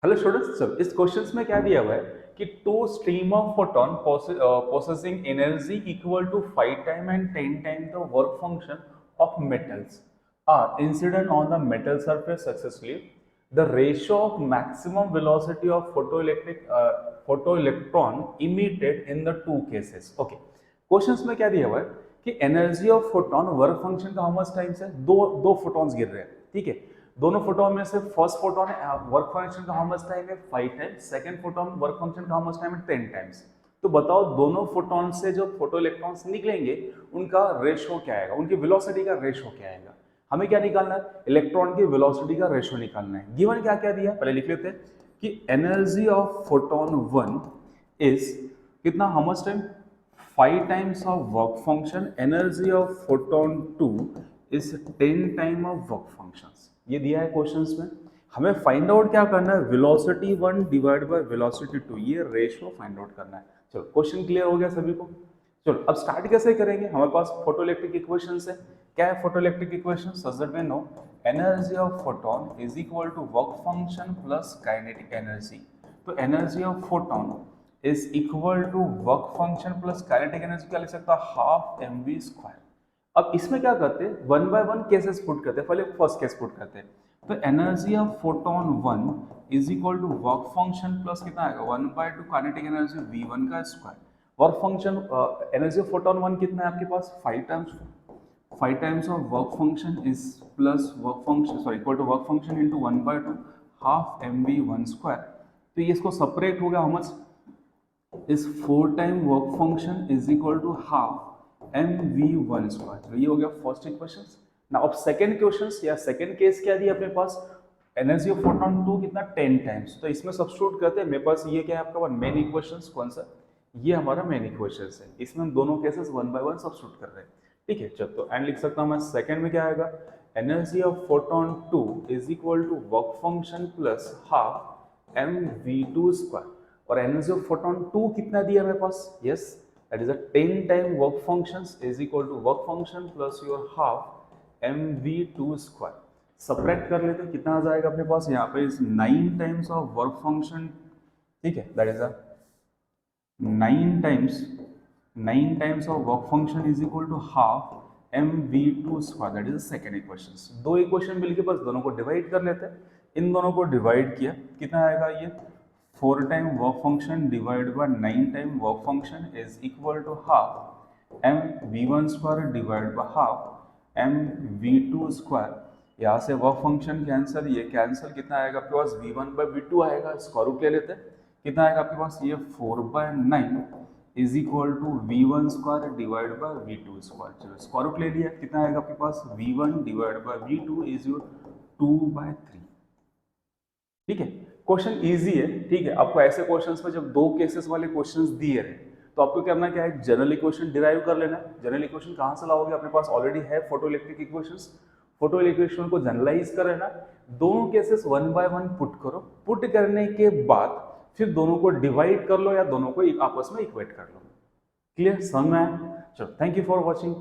Hello students, चलो इस questions में क्या दिया हुआ है कि two stream of photon possessing energy equal to 5 time and 10 time the work function of metals are incident on the metal surface successively. The ratio of maximum velocity of photoelectron emitted in the two cases. Okay, questions में क्या दिया हुआ है कि energy of photon work function का how much times है, दो photons गिर रहे हैं, ठीक है। दोनों फोटोन में से फर्स्ट फोटोन वर्क फंक्शन का हाउ मच टाइम है 5 times, second photon work function का हाउ मच टाइम है 10 टाइम्स। तो बताओ दोनों फोटोन से जो फोटो इलेक्ट्रॉन्स निकलेंगे उनका रेशो क्या आएगा, उनकी वेलोसिटी का रेशो क्या आएगा। हमें क्या निकालना है, इलेक्ट्रॉन की वेलोसिटी का रेशो निकालना है। गिवन क्या क्या दिया पहले लिख लेते हैं कि एनर्जी ऑफ फोटोन 1 इज कितना, how much time 5 times of work function, energy of photon 2 is 10 time of work functions. ये दिया है क्वेश्चंस में। हमें फाइंड आउट क्या करना है, वेलोसिटी 1 डिवाइड बाय वेलोसिटी 2, ये रेशियो फाइंड आउट करना है। चलो क्वेश्चन क्लियर हो गया सभी को। चलो अब स्टार्ट कैसे करेंगे, हमारे पास फोटोइलेक्ट्रिक इक्वेशंस है। क्या है photoelectric equation, such that we know energy of photon is equal to work function plus kinetic energy. तो energy of photon is equal to work function plus kinetic energy क्या लिख सकता है, हाफ mv स्क्वायर। अब इसमें क्या करते हैं, one by one cases put करते हैं। पहले फर्स्ट केस पुट करते हैं। तो energy of photon 1 is equal to work function plus कितना आएगा 1 बाय 2 काइनेटिक एनर्जी v1 का square. Work function energy of photon 1 कितना है आपके पास 5 times of work function is plus work function sorry equal to work function into 1 by 2 half mv1 square. तो ये इसको सेपरेट हो गया, how much is 4 time work function is equal to half mv1 square. तो ये हो गया first equation. ना अब सेकंड क्वेश्चन या सेकंड केस क्या दिया अपने पास, एनर्जी ऑफ फोटोन 2 कितना 10 टाइम्स। तो इसमें सब्स्टिट्यूट करते हैं, मेरे पास ये क्या है आपका मेन इक्वेशन, कौन सा, ये हमारा मेन इक्वेशन है। इसमें हम दोनों cases one by one substitute कर रहे हैं, ठीक है। चल तो एंड लिख सकता हूं मैं, सेकंड में क्या आएगा, energy of photon 2 is equal to work function plus half mv2 square. और एनर्जी ऑफ फोटोन 2 कितना दिया मेरे पास, yes that is a 10 time work functions is equal to work function plus your half mv2 square। Subtract कर लेते हैं, कितना आ जाएगा अपने पास यहाँ पे 9 टाइम्स ऑफ वर्क फंक्शन, ठीक है, that is a 9 times of work function is equal to half mv2 square, that is second equation. दो इक्वेशन मिलके बस दोनों को डिवाइड कर लेते हैं। इन दोनों को डिवाइड किया, कितना आएगा ये 4 time work function divide by 9 time work function is equal to half mv1 square divide by half mv2 square. यहाँ से वर्क फंक्शन कैंसिल, ये कैंसिल, कितना आएगा आपके पास v1 बाय v2 आएगा, स्क्वायर रूट ले लेते हैं। कितना आएगा आपके पास, ये 4 by 9 is equal to v1 square divide by v2 square. चलो स्क्वायर रूट ले लिया, कितना आएगा आपके पास v1 divide by v2 is your 2 by 3, ठीक है। क्वेश्चन इजी है, ठीक है। आपको ऐसे क्वेश्चंस में जब दो केसेस वाले क्वेश्चंस दिए रहे तो आपको करना क्या है, जनरल इक्वेशन डिराइव कर लेना है। जनरल इक्वेशन कहाँ से लाओगे, अपने पास ऑलरेडी है फोटोइलेक्ट्रिक इक्वेशंस। फोटोइलेक्ट्रिक इक्वेशन को जनरलाइज कर लेना, दोनों cases one by one put करो। पुट करने के बाद फिर दोनों को डिवाइड कर लो या दोनों को आपस में इक्वेट कर लो। क्लियर, समझ में आया? चलो, थैंक यू फॉर वॉचिंग।